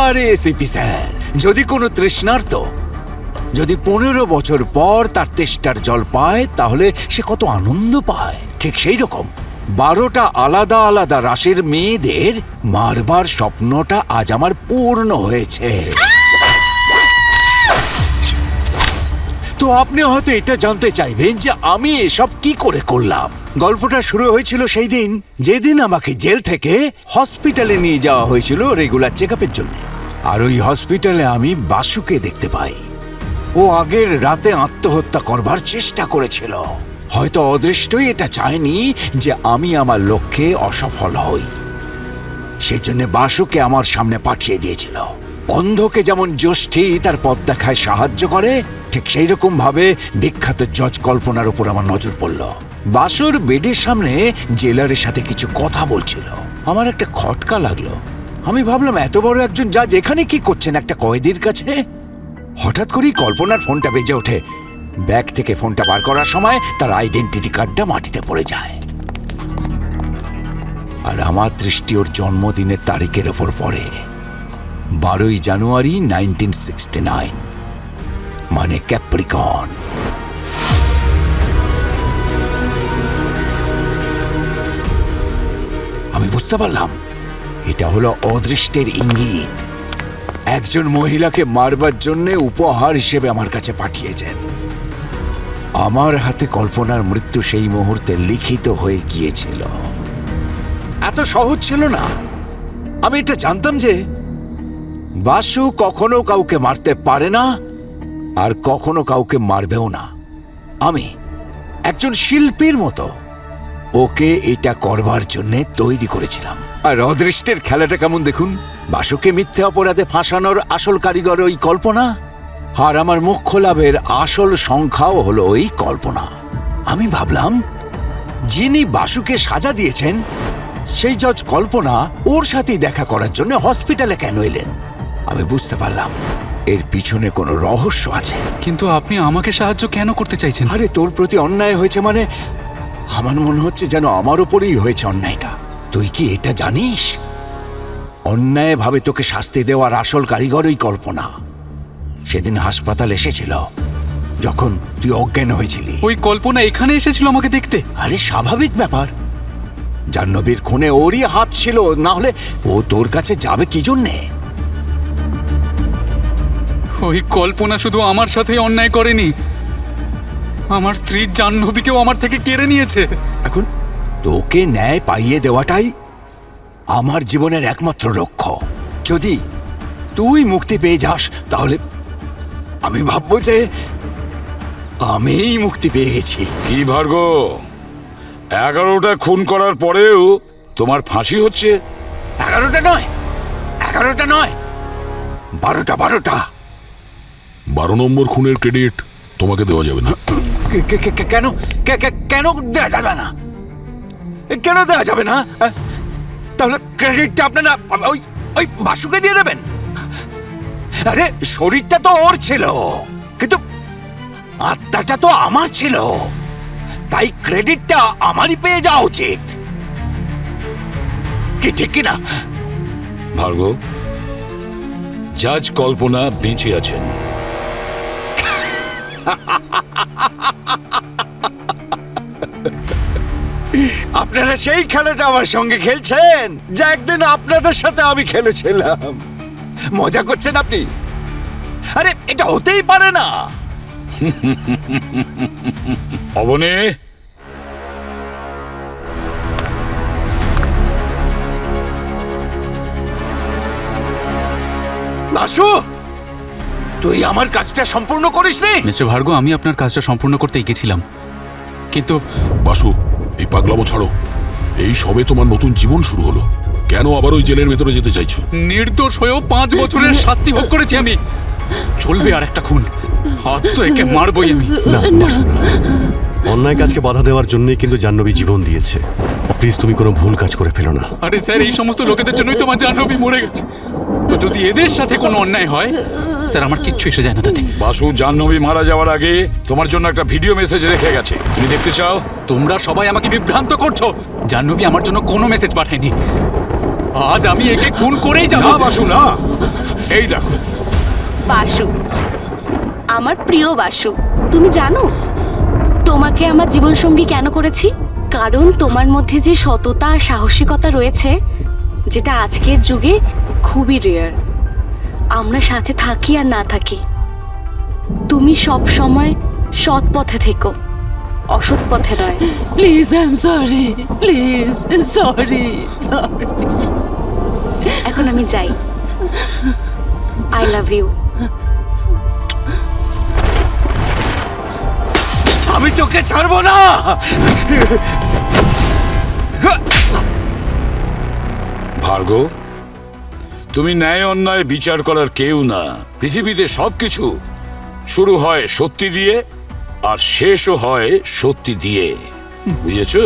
আরে এসিপি স্যার, যদি কোনো তৃষ্ণার্ত যদি 15 বছর পর তার তেষ্টার জল পায়, তাহলে সে কত আনন্দ পায়, ঠিক সেই রকম 12টা আলাদা আলাদা রাশির মেয়েদের মারবার স্বপ্নটা আজ আমার পূর্ণ হয়েছে। তো আপনি হয়তো এটা জানতে চাইবেন যে আমি এসব কি করে করলাম। গল্পটা শুরু হয়েছিল সেই দিন যেদিন আমাকে জেল থেকে হসপিটালে নিয়ে যাওয়া হয়েছিল রেগুলার চেকআপের জন্য। আর ওই হসপিটালে আমি বাসুকে দেখতে পাই। ও আগের রাতে আত্মহত্যা করবার চেষ্টা করেছিল। হয়তো অদৃষ্টই এটা চায়নি যে আমি আমার লক্ষ্যে অসফল হই, সেই জন্য বাসুকে আমার সামনে পাঠিয়ে দিয়েছিল। অন্ধকে যেমন জ্যোষ্ঠী তার পথ দেখায় সাহায্য করে, ঠিক সেই রকম ভাবে বিখ্যাত জজ কল্পনার উপর আমার নজর পড়ল। বাসুর বেডের সামনে জেলারের সাথে কিছু কথা বলছিল। আমার একটা খটকা লাগলো। আমি ভাবলাম, এত বড় একজন জাজ এখানে কি করছেন একটা কয়েদির কাছে? হঠাৎ করেই কল্পনার ফোনটা বেজে ওঠে। ব্যাগ থেকে ফোনটা বার করার সময় তার আইডেন্টিটি কার্ডটা মাটিতে পড়ে যায়। আর আমার দৃষ্টি ওর জন্মদিনের তারিখের ওপর পড়ে, 12ই জানুয়ারি 1969, মানে ক্যাপ্রিকন। আমি বুঝতে পারলাম এটা হলো অদৃষ্টের ইঙ্গিত। একজন মহিলাকে মারবার জন্য উপহার হিসেবে আমার কাছে পাঠিয়েছেন। আমার হাতে কল্পনার মৃত্যু সেই মুহূর্তে লিখিত হয়ে গিয়েছিল। এত সহজ ছিল না। আমি এটা জানতাম যে বাসু কখনো কাউকে মারতে পারে না, আর কখনো কাউকে মারবেও না। আমি একজন শিল্পীর মতো ওকে এটা করবার জন্য তৈরি করেছিলাম। আর অদৃষ্টের খেলাটা কেমন দেখুন। বাসুকে মিথ্যে অপরাধে ফাঁসানোর আসল কারিগর ওই কল্পনা, আর আমার মোক্ষ লাভের আসল সংখ্যাও হলো ওই কল্পনা। আমি ভাবলাম, যিনি বাসুকে সাজা দিয়েছেন সেই জজ কল্পনা ওর সাথেই দেখা করার জন্য হসপিটালে কেন এলেন। আমি বুঝতে পারলাম এর পিছনে কোনো রহস্য আছে। কিন্তু আপনি আমাকে সাহায্য কেন করতে চাইছেন? আরে, তোর প্রতি অন্যায় হয়েছে মানে আমার মনে হচ্ছে যেন আমার উপরেই হয়েছে অন্যায়টা। তুই কি এটা জানিস? অন্যায় ভাবে তোকে শাস্তি দেওয়ার আসল কারিগর ওই কল্পনা। সেদিন হাসপাতাল এসেছিল যখন তুই অজ্ঞান হয়েছিলি। ওই কল্পনা এখানে এসেছিল আমাকে দেখতে? আরে, স্বাভাবিক ব্যাপার। জাহ্নবীর খুনে ওরই হাত ছিল, না হলে ও তোর কাছে যাবে কি জন্যে? ওই কল্পনা শুধু আমার সাথে অন্যায় করেনি, আমার স্ত্রী জাহ্নবীকেও আমার থেকে কেড়ে নিয়েছে। এখন তোকে ন্যায় পাইয়ে দেওয়াটাই আমার জীবনের একমাত্র লক্ষ্য। যদি তুই মুক্তি পেয়ে যাস, তাহলে আমি ভাববো যে আমিই মুক্তি পেয়ে গেছি। কি ভার্গ, 11টা খুন করার পরেও তোমার ফাঁসি হচ্ছে? 11টা নয়, 11টা নয়, 12টা। 12 নম্বর খুনের ক্রেডিট তোমাকে দেওয়া যাবে না। কেন কেন দেওয়া যাবে না? কেন দেওয়া যাবে না? তাহলে ক্রেডিটটা আপনারা ওই বাসুকে দিয়ে দেবেন? আরে শরীরটা তো ওর ছিল, কিন্তু আত্মাটা তো আমার ছিল, তাই ক্রেডিটটা আমারই পেয়ে যাওয়া উচিত। কি ঠিক কিনা? ভার্গব, জাজ কল্পনা বেঁচে আছেন। আপনারা সেই খেলাটা আমার সঙ্গে খেলছেন যা একদিন আপনাদের সাথে আমি খেলেছিলাম। মজা করছেন আপনি? আরে এটা হতেই পারে না। অবনে, বাসু, তুই আমার কাজটা সম্পূর্ণ করিসনি? মিস্টার ভার্গব, আমি আপনার কাজটা সম্পূর্ণ করতে গেছিলাম, কিন্তু বাসু, এই পাগলামো ছাড়ো। এই সবে তোমার নতুন জীবন শুরু হলো, কেন আবার ওই জেলের ভেতরে যেতে চাইছো? নির্দোষ হয়েও 5 বছরের শাস্তি ভোগ করেছি আমি। চলবে আর একটা খুন, আজ তো একে মারবই আমি। না বাসু, না। অন্যায় কাজকে বাধা দেওয়ার জন্যই কিন্তু জাহ্নবী জীবন দিয়েছে। প্লিজ তুমি কোনো ভুল কাজ করে ফেলো না। আরে স্যার, এই সমস্ত লোকেদের জন্যই তো আমার জাহ্নবী মরে গেছে। তো যদি এদের সাথে কোনো অন্যায় হয়, স্যার আমার কিচ্ছু এসে যায় না তাতে। বাসু জাহ্নবী মারা যাওয়ার আগে তোমার জন্য একটা ভিডিও মেসেজ রেখে গেছে, তুমি দেখতে চাও? তোমরা সবাই আমাকে বিভ্রান্ত করছো। জাহ্নবী আমার জন্য কোনো মেসেজ পাঠায়নি। আজ আমি একে খুন করেই যাব। না বাসু, না। এই দেখো বাসু, আমার প্রিয় বাসু, তুমি জানো তোমাকে আমার জীবনসঙ্গী কেন করেছি? কারণ তোমার মধ্যে যে সততা আর সাহসিকতা রয়েছে, যেটা আজকের যুগে খুবই রেয়ার। আমরা সাথে থাকি আর না থাকি, তুমি সব সময় সৎ পথে থেকো, অসৎ পথে নয়। Please, I am sorry, please, sorry. এখন আমি যাই। I love you. আমি তোকে ছাড়বো না। ভার্গব, তুমি ন্যায় অন্যায় বিচার করার কেউ না। পৃথিবীতে সবকিছু শুরু হয় সত্যি দিয়ে আর শেষও হয় সত্যি দিয়ে, বুঝেছো?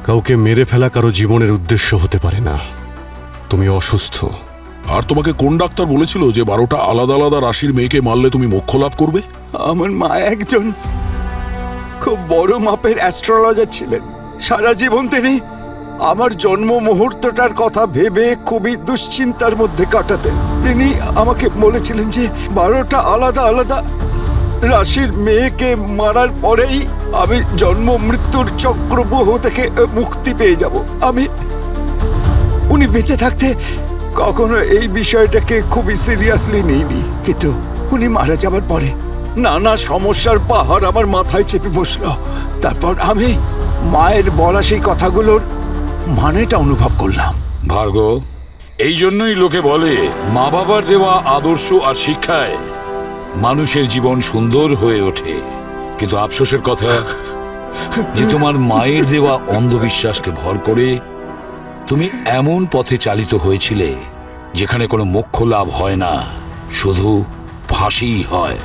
কাউকে মেরে ফেলা কারো জীবনের উদ্দেশ্য হতে পারে না। তুমি অসুস্থ। আর তোমাকে কোন ডাক্তার বলেছিল যে 12টা আলাদা আলাদা রাশির মেয়েকে মারলে তুমি মোক্ষ লাভ করবে? আমার মা একজন খুব বড় মাপের অ্যাস্ট্রোলজার ছিলেন। সারা জীবন তিনি আমার জন্ম মুহূর্তটার কথা ভেবে খুবই দুশ্চিন্তার মধ্যে কাটাতেন। তিনি আমাকে বলেছিলেন যে 12টা আলাদা আলাদা রাশির মেয়েকে মারার পরেই আমি জন্ম মৃত্যুর চক্রব্যূহ থেকে মুক্তি পেয়ে যাব। উনি বেঁচে থাকতে কখনো এই বিষয়টাকে খুবই সিরিয়াসলি নিইনি, কিন্তু উনি মারা যাবার পরে নানা সমস্যার পাহাড় আমার মাথায় চেপে বসলো। তারপর আমি মায়ের বলা সেই কথাগুলোর মানেটা অনুভব করলাম। ভার্গব, এই জন্যই লোকে বলে মা বাবার দেওয়া আদর্শ আর শিক্ষায় মানুষের জীবন সুন্দর হয়ে ওঠে। কিন্তু আফসোসের কথা যে তোমার মায়ের দেওয়া অন্ধবিশ্বাসকে ভর করে তুমি এমন পথে চালিত হয়েছিলে যেখানে কোনো মোক্ষ লাভ হয় না, শুধু ফাঁসিই হয়।